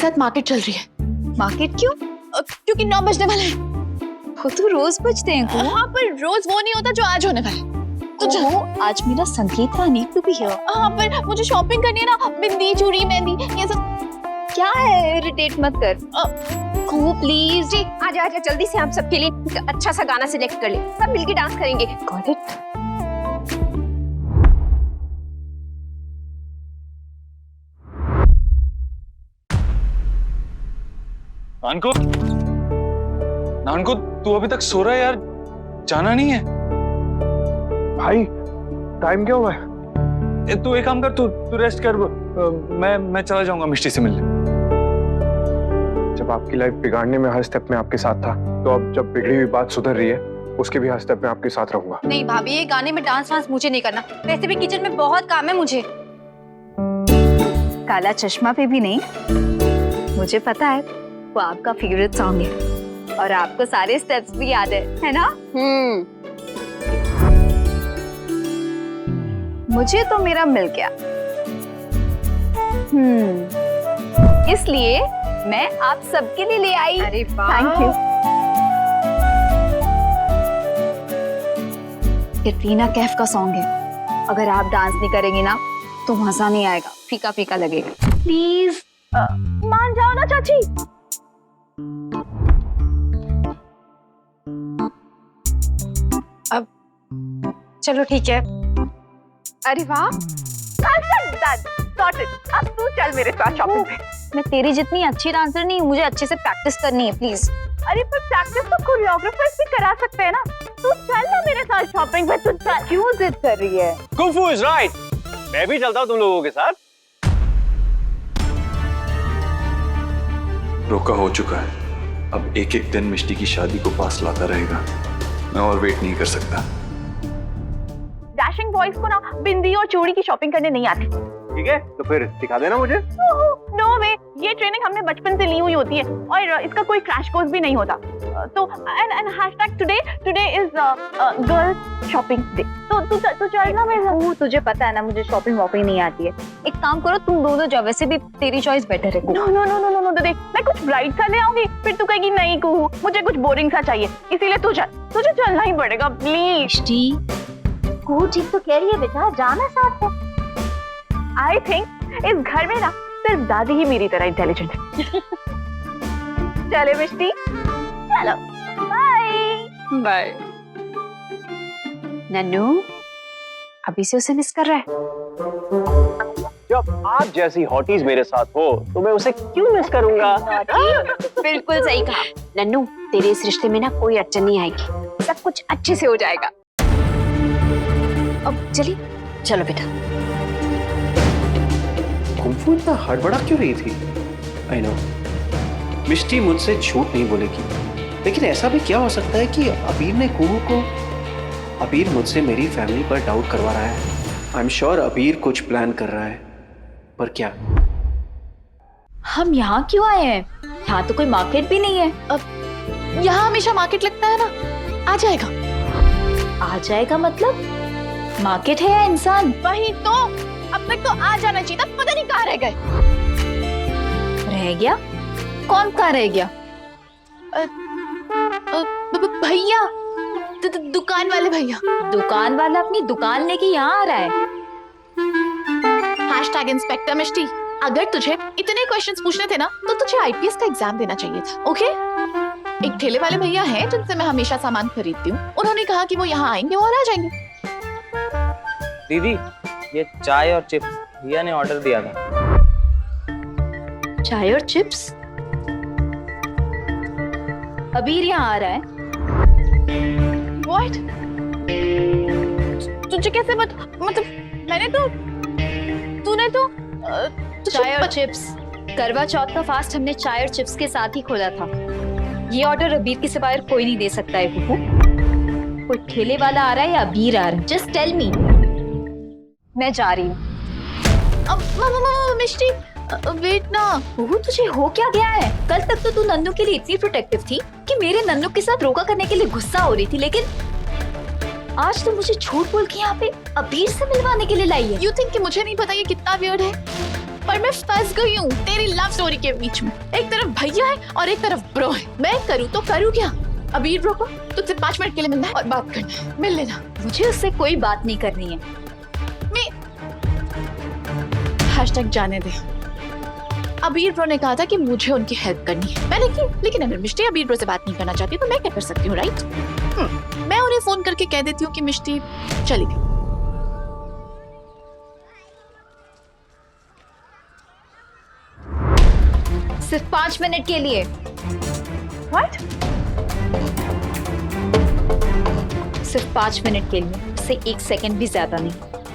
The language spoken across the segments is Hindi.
साथ मार्केट चल रही है। मार्केट क्यों? क्योंकि 9 बजने वाले हैं। वो तो रोज बजते हैं कुहू। हाँ, पर रोज वो नहीं होता जो आज होने वाला है। तो कुहू, आज मेरा संगीत का नीड टू बी हियर। हाँ, पर मुझे शॉपिंग करनी है ना, बिंदी, चूड़ी, मेहंदी, ये सब। क्या है, इरिटेट मत कर। कुहू प्लीज। जी आजा आजा, जल्दी से हम सबके लिए एक अच्छा सा गाना सिलेक्ट कर ले, सब मिलके डांस करेंगे। Got it. नानको, नानको, तू अभी तक सो रहा है यार, जाना नहीं है? भाई टाइम क्या हुआ है? तू एक काम कर, तू रेस्ट कर। मैं चला जाऊंगा मिष्टी से मिलने। जब आपकी लाइफ बिगाड़ने में हर स्टेप में आपके साथ था, तो अब जब बिगड़ी हुई बात सुधर रही है, उसके भी हर स्टेप में आपके साथ रहूंगा। नहीं भाभी, ये गाने में डांस वांस मुझे नहीं करना, वैसे भी किचन में बहुत काम है मुझे। काला चश्मा पे भी नहीं, मुझे पता है वो आपका फेवरेट सॉन्ग है और आपको सारे स्टेप्स भी याद है ना? मुझे तो मेरा मिल गया। इसलिए मैं आप सबके लिए ले आई। अरे वाह, थैंक यू। कैटरीना कैफ का सॉन्ग है, अगर आप डांस नहीं करेंगी ना तो मजा नहीं आएगा, फीका फीका लगेगा। प्लीज मान जाओ ना चाची। चलो ठीक है। अरे वाह, अब तू चल मेरे साथ शॉपिंग पे। मैं तेरी जितनी अच्छी डांसर नहीं हूँ, मुझे अच्छे से प्रैक्टिस करनी है प्लीज। अरे पर प्रैक्टिस तो कोरियोग्राफर्स भी करा सकते हैं ना। तू चल ना मेरे साथ शॉपिंग पे। तू चल। क्यों जिद कर रही है? कुंफू इज राइट, मैं भी चलता हूँ तुम लोगों के साथ। रोका हो चुका है, अब एक एक दिन मिष्टी की शादी को पास लाता रहेगा। मैं और वेट नहीं कर सकता। डैशिंग बॉयज को ना बिंदी और चूड़ी की शॉपिंग करने नहीं आती। ठीक है, तो फिर सिखा देना मुझे। नो वे, ये ट्रेनिंग हमने बचपन से ली हुई होती है और इसका कोई क्रैश कोर्स भी नहीं होता। तो and hashtag today is girls shopping day. तो तू चल ना मेरे साथ। तुझे पता है ना मुझे शॉपिंग वॉपिंग नहीं आती है। एक काम करो, तुम दोनों जाओ, वैसे भी तेरी चॉइस बेटर है। No no no no no, तो देख मैं कुछ ब्राइट सा ले आऊंगी, फिर तू कहेगी नहीं कुहू मुझे कुछ बोरिंग सा चाहिए, इसीलिए तुझे चलना ही पड़ेगा प्लीज। कुहू ठीक तो कह रही है बेटा, जाना साथ है। आई थिंक इस घर में ना सिर्फ दादी ही मेरी तरह इंटेलिजेंट है। चले मिष्टी, चलो बाय बाय। नन्नू अभी से उसे मिस कर रहा है। जब आप जैसी हॉटीज मेरे साथ हो तो मैं उसे क्यों मिस करूंगा? बिल्कुल सही कहा नन्नू, तेरे इस रिश्ते में ना कोई अड़चन नहीं आएगी, सब कुछ अच्छे से हो जाएगा। अब चलिए, चलो बेटा। कुंफू इतना हड़बड़ा क्यों रही थी? आई नो मिष्टी मुझसे झूठ नहीं बोलेगी, लेकिन ऐसा भी क्या हो सकता है कि अबीर ने कुहू को, अबीर मुझसे मेरी फैमिली पर डाउट करवा रहा है। आई एम श्योर अबीर कुछ प्लान कर रहा है, पर क्या? हम यहाँ क्यों आए हैं? यहाँ तो कोई मार्केट भी नहीं है। अब यहाँ हमेशा मार्केट लगता है ना, आ जाएगा। आ जाएगा मतलब मार्केट है या इंसान? वही तो, अब तक तो आ जाना चाहिए था, पता नहीं कहाँ रह गए। रह गया? कौन कहाँ रह गया? भैया, दुकान वाले भैया। दुकान वाला अपनी दुकान लेके यहाँ आ रहा है। हैशटैग इंस्पेक्टर मिष्टी, अगर तुझे इतने क्वेश्चंस पूछने थे ना तो तुझे आईपीएस का एग्जाम देना चाहिए था। ओके? एक ठेले वाले भैया हैं जिनसे मैं हमेशा सामान खरीदती हूँ, उन्होंने कहा कि वो यहाँ आएंगे और आ जाएंगे। दीदी, ये चाय और चिप्स भैया ने ऑर्डर दिया था। चाय और चिप्स? अबीर यहाँ आ रहा है। What? तुझे कैसे मतलब मैंने तो, तूने तो चाय और चिप्स, करवा चौथ का फास्ट हमने चाय और चिप्स के साथ ही खोला था। ये ऑर्डर अबीर के सिवाय कोई नहीं दे सकता है कुहू। कोई ठेले वाला आ रहा है या अबीर आ रहा है? Just tell me. मैं जा रही हूँ। मिष्टी, वेट ना। कुहू तुझे हो क्या गया है? कल तक तो तू नन्नू के लिए इतनी प्रोटेक्टिव थी कि मेरे नन्नू के साथ रोका करने के लिए गुस्सा हो रही थी, लेकिन आज तो मुझे झूठ बोल के यहाँ पे अबीर से मिलवाने के लिए लाई है। You think कि मुझे नहीं पता ये कितना वियर्ड है? पर मैं फंस गई हूँ तेरी लव स्टोरी के बीच में। एक तरफ भैया है और एक तरफ ब्रो है। मैं करूँ तो करूँ क्या? अबीर ब्रो को तुझसे 5 मिनट के लिए मिलना है और बात करना है। मिल लेना। मुझे उससे कोई बात नहीं करनी है। हैशटैग जाने दे। अबीर ब्रो ने कहा था कि मुझे उनकी हेल्प करनी है, मैंने की। लेकिन अगर मिष्टी अबीर ब्रो से बात नहीं करना चाहती तो मैं क्या कर सकती हूँ, राइट? मैं उन्हें फोन करके कह देती हूँ कि मिष्टी चली गई। सिर्फ 5 मिनट के लिए। What? सिर्फ 5 मिनट के लिए, इससे 1 सेकंड भी ज्यादा नहीं।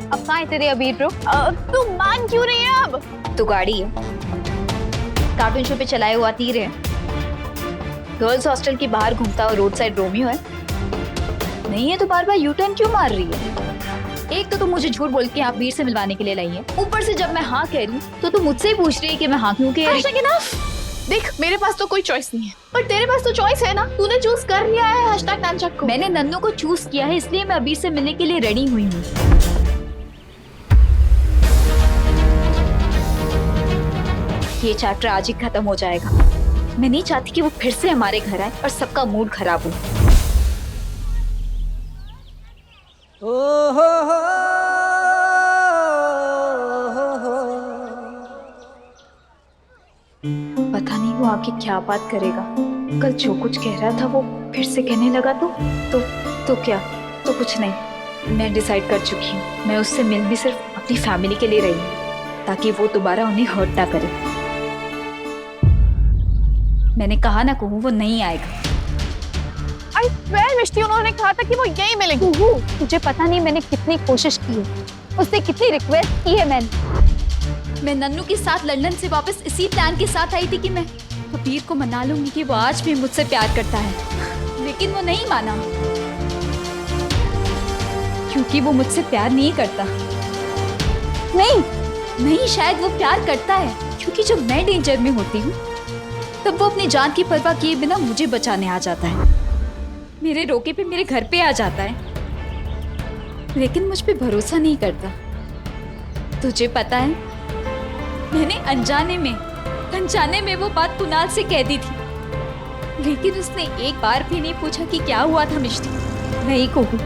अब कहाँ है तेरे अबीर ब्रो? तू मान क्यों रही है अब? तो गाड़ी है, कार्टून शो पे चलाए हुआ तीर है, गर्ल्स हॉस्टल के बाहर घूमता हुआ रोड साइड रोमियो है। नहीं है तो बार बार यू टर्न क्यों मार रही है? एक तो तुम मुझे झूठ बोल के आप वीर से मिलवाने के लिए लाई है, ऊपर से जब मैं हाँ कह रही हूँ तो तुम मुझसे ही पूछ रही है कि मैं हाँ क्यों कह रही हैशटैग इनफ। देख मेरे पास तो कोई चॉइस नहीं है, पर तेरे पास तो चॉइस है ना। तूने चूज कर लिया है हैशटैग नानचक को। मैंने नन्नू को चूज किया है, इसलिए मैं अबीर से मिलने के लिए रेडी हुई हूँ। ये चैप्टर आज ही खत्म हो जाएगा। मैं नहीं चाहती कि वो फिर से हमारे घर आए और सबका मूड खराब हो। पता नहीं वो आगे क्या बात करेगा। कल जो कुछ कह रहा था वो फिर से कहने लगा तो क्या? तो कुछ नहीं। मैं डिसाइड कर चुकी हूँ, मैं उससे मिल भी सिर्फ अपनी फैमिली के लिए रही हूँ, ताकि वो दोबारा उन्हें हर्ट ना करे। मैंने कहा ना कहूँ वो नहीं आएगा। I swear मिष्टी, उन्होंने कहा था कि वो यहीं मिलेंगे। तुझे पता नहीं मैंने कितनी कोशिश की है, उससे कितनी रिक्वेस्ट की है मैं नन्नू के साथ लंदन से वापस इसी प्लान के साथ आई थी कि मैं अबीर को मना लूंगी कि वो आज भी मुझसे प्यार करता है, लेकिन वो नहीं माना क्योंकि वो मुझसे प्यार नहीं करता। नहीं, शायद वो प्यार करता है, क्योंकि जब मैं डेंजर में होती हूँ तब वो अपनी जान की परवाह किए बिना मुझे बचाने आ जाता है, मेरे रोके पे मेरे घर पे आ जाता है, लेकिन मुझ पे भरोसा नहीं करता। तुझे पता है, मैंने अनजाने में वो बात कुणाल से कह दी थी, लेकिन उसने एक बार भी नहीं पूछा कि क्या हुआ था मिष्टी। नहीं कहूँ,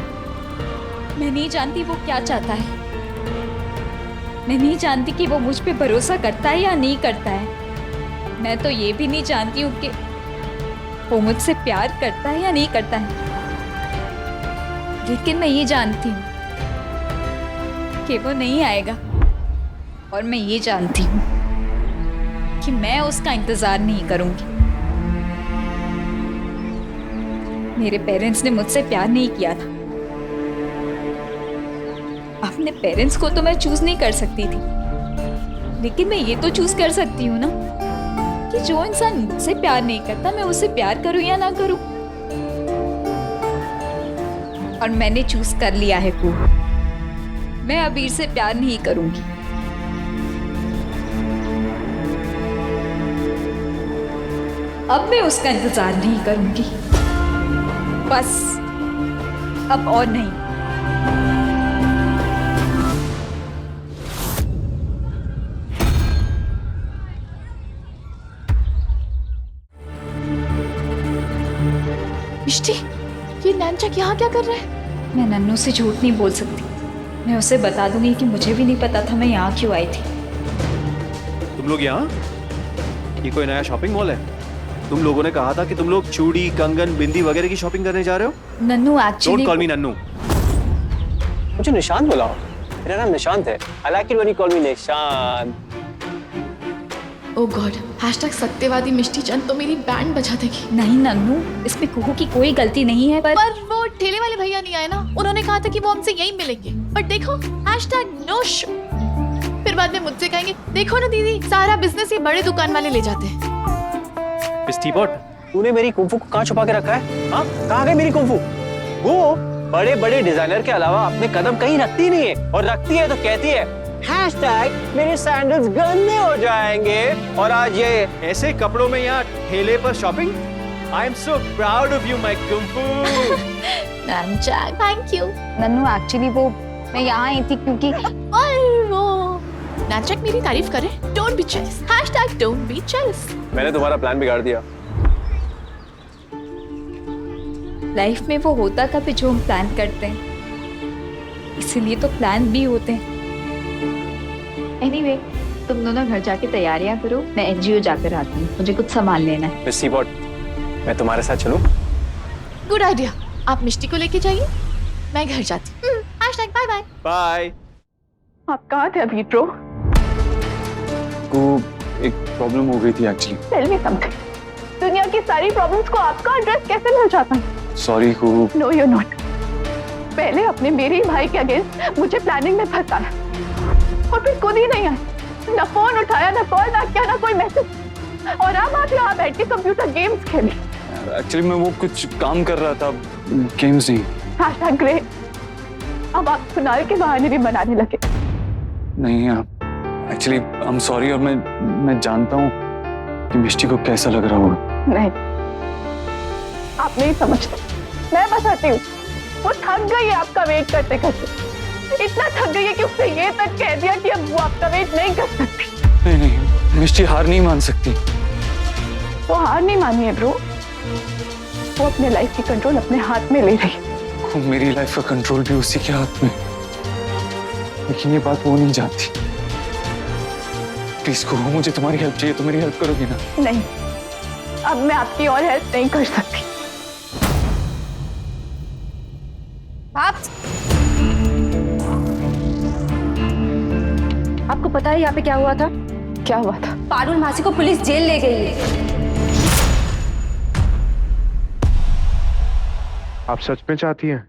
मैं नहीं जानती वो क्या चाहता है, मैं नहीं जानती कि वो मुझ पे भरोसा करता है या नहीं करता है। मैं तो ये भी नहीं जानती हूँ कि वो मुझसे प्यार करता है या नहीं करता है, लेकिन मैं ये जानती हूँ कि वो नहीं आएगा, और मैं ये जानती हूँ कि मैं उसका इंतजार नहीं करूंगी। मेरे पेरेंट्स ने मुझसे प्यार नहीं किया था। अपने पेरेंट्स को तो मैं चूज नहीं कर सकती थी, लेकिन मैं ये तो चूज कर सकती हूँ ना कि जो इंसान मुझसे प्यार नहीं करता मैं उससे प्यार करूं या ना करूं। और मैंने चूज कर लिया है को, मैं अबीर से प्यार नहीं करूंगी। अब मैं उसका इंतजार नहीं करूंगी, बस अब और नहीं। मिष्टी, ये नानचक यहाँ क्या कर रहा है? मैं नन्नू से झूठ नहीं बोल सकती। मैं उसे बता दूंगी कि मुझे भी नहीं पता था मैं यहाँ क्यों आई थी। तुम लोग यहाँ? ये कोई नया शॉपिंग मॉल है? तुम लोगों ने कहा था कि तुम लोग चूड़ी, कंगन, बिंदी वगैरह की शॉपिंग करने जा रहे हो। नन्नू एक्चुअली डोंट कॉल मी नन्नू। मुझे निशांत बुलाओ, मेरा नाम निशांत है। I like it when you call me Nishant. Oh God, hashtag सत्यवादी मिष्टी चंद तो मेरी बैंड बजा देगी। नहीं नन्नू, इसमें कुहू की कोई गलती नहीं है, पर वो ठेले वाले भैया नहीं आए ना, उन्होंने कहा था कि वो हमसे यहीं मिलेंगे, पर देखो हैशटैग नो शो। फिर बाद में मुझसे कहेंगे देखो ना दीदी, सारा बिजनेस ये बड़े दुकान वाले ले जाते हैं। स्टीपॉट, तूने मेरी कुंफू को कहाँ छुपा के रखा है? हाँ, कहाँ गई मेरी कुंफू? वो बड़े बड़े डिजाइनर के अलावा अपने कदम कहीं रखती नहीं है, और रखती है तो कहती है हैशटैग मेरे सैंडल्स गंदे हो जाएंगे। और आज ये ऐसे कपड़ों में यहाँ ठेले पर shopping. I am so proud of you my kung fu. Nunchuck, thank you. Nannu actually वो मैं यहाँ आई थी क्योंकि और वो नानचक मेरी तारीफ करे। Don't be jealous. Hashtag don't be jealous. मैंने तुम्हारा प्लान बिगाड़ दिया। लाइफ में वो होता कब है जो हम प्लान करते हैं, इसीलिए तो प्लान भी होते हैं। एनीवे, तुम दोनों घर जाके तैयारियां करो, मैं एनजीओ जाकर आती हूँ, मुझे कुछ सामान लेना है। मिस सीबॉट, मैं तुम्हारे साथ चलूं? Good idea. आप मिष्टी को लेके जाइए, मैं घर जाती हूँ। Hashtag bye bye. बाय। आप कहाँ थे अभी प्रो? को एक प्रॉब्लम हो गई थी एक्चुअली। Tell me something. दुनिया की सारी प्रॉब्लम्स को आपका एड्रेस कैसे मिल जाता है? सॉरी को। No you not. पहले अपने मेरे ही भाई के अगेंस्ट मुझे प्लानिंग में फंसाया और फिर खुद ही नहीं आया, ना फोन उठाया, ना कॉल, ना क्या, ना कोई मैसेज, और अब आप यहाँ बैठ के कंप्यूटर गेम्स खेले। एक्चुअली मैं वो कुछ काम कर रहा था, गेम्स नहीं। hashtag great. अब आप कुणाल के बहाने भी बनाने लगे। नहीं आप एक्चुअली आई एम सॉरी, और मैं जानता हूँ कि मिष्टी को कैसा लग रहा होगा। नहीं, आप नहीं समझते। मैं बताती हूँ, वो थक गई है आपका वेट करते करते। इतना थक गई है कि उसने ये तक कह दिया कि अब वो आपका वेट नहीं कर सकती। नहीं नहीं, मिष्टी हार नहीं मान सकती। वो हार नहीं मानी है ब्रो, वो अपने लाइफ की कंट्रोल अपने हाथ में ले रही है। मेरी लाइफ का कंट्रोल भी उसी के हाथ में, लेकिन ये बात वो नहीं जानती। प्लीज को, मुझे तुम्हारी हेल्प चाहिए, तो मेरी हेल्प करोगी ना? नहीं, अब मैं आपकी और हेल्प नहीं कर सकती। आपको पता है यहाँ पे क्या हुआ था? क्या हुआ था? पारुल मासी को पुलिस जेल ले गई है। आप सच में चाहती हैं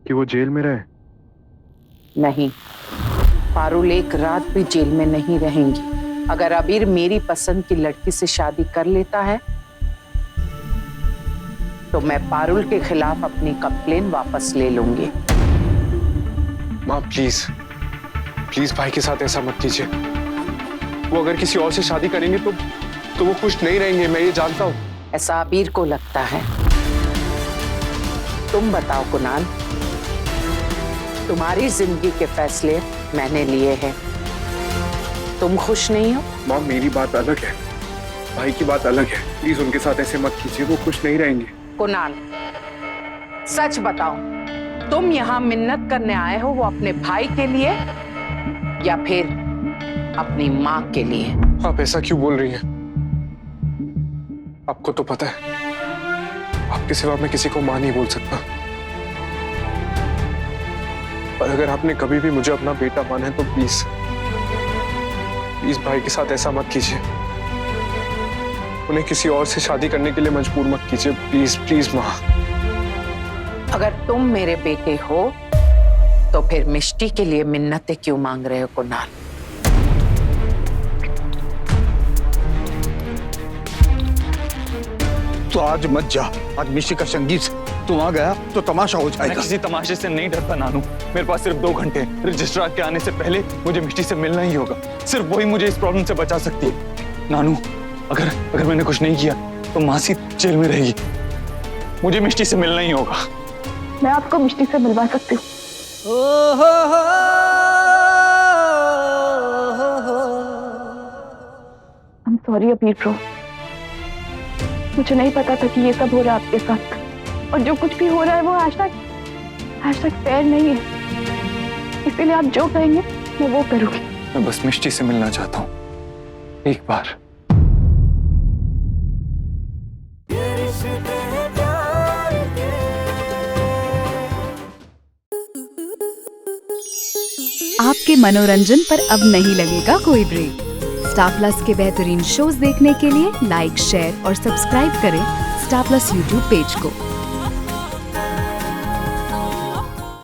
कि वो जेल में रहे? नहीं, पारुल एक रात भी जेल में नहीं रहेंगी। अगर अबीर मेरी पसंद की लड़की से शादी कर लेता है तो मैं पारुल के खिलाफ अपनी कंप्लेन वापस ले लूंगी। माँ प्लीज प्लीज भाई के साथ ऐसा मत कीजिए। वो अगर किसी और से शादी करेंगे तो वो खुश नहीं रहेंगे, मैं ये जानता हूँ। ऐसा अबीर को लगता है। तुम बताओ कुणाल, तुम्हारी जिंदगी के फैसले मैंने लिए हैं, तुम खुश नहीं हो? माँ मेरी बात अलग है, भाई की बात अलग है। प्लीज उनके साथ ऐसे मत कीजिए, वो खुश नहीं रहेंगे। कुणाल सच बताओ, तुम यहाँ मिन्नत करने आए हो वो अपने भाई के लिए या फिर अपनी माँ के लिए? आप ऐसा क्यों बोल रही हैं? आपको तो पता है आपके सिवा मैं किसी को मां नहीं बोल सकता। पर अगर आपने कभी भी मुझे अपना बेटा माना है तो प्लीज प्लीज भाई के साथ ऐसा मत कीजिए। उन्हें किसी और से शादी करने के लिए मजबूर मत कीजिए, प्लीज प्लीज माँ। अगर तुम मेरे बेटे हो तो फिर मिष्टी के लिए मिन्नतें क्यों मांग रहे हो कुणाल? तो आज मत जा, आज मिष्टी का संगीत तू वहां गया तो तमाशा हो जाएगा। मैं किसी तमाशे से नहीं डरता नानू। मेरे पास सिर्फ 2 घंटे हैं। रजिस्ट्रार के आने से पहले मुझे मिष्टी से मिलना ही होगा। सिर्फ वही मुझे इस प्रॉब्लम से बचा सकती है। नानू, अगर मैंने कुछ नहीं किया तो मासी जेल में रहेगी। मुझे मिष्टी से मिलना ही होगा। मैं आपको मिष्टी से मिलवा सकती हूँ। I'm sorry अबीर ब्रो, मुझे नहीं पता था कि ये सब हो रहा है आपके साथ, और जो कुछ भी हो रहा है वो hashtag फेयर नहीं है। इसीलिए आप जो कहेंगे मैं वो करूँगी। मैं बस मिष्टी से मिलना चाहता हूँ एक बार। आपके मनोरंजन पर अब नहीं लगेगा कोई ब्रेक। स्टार प्लस के बेहतरीन शोज देखने के लिए लाइक, शेयर और सब्सक्राइब करें स्टार प्लस यूट्यूब पेज को।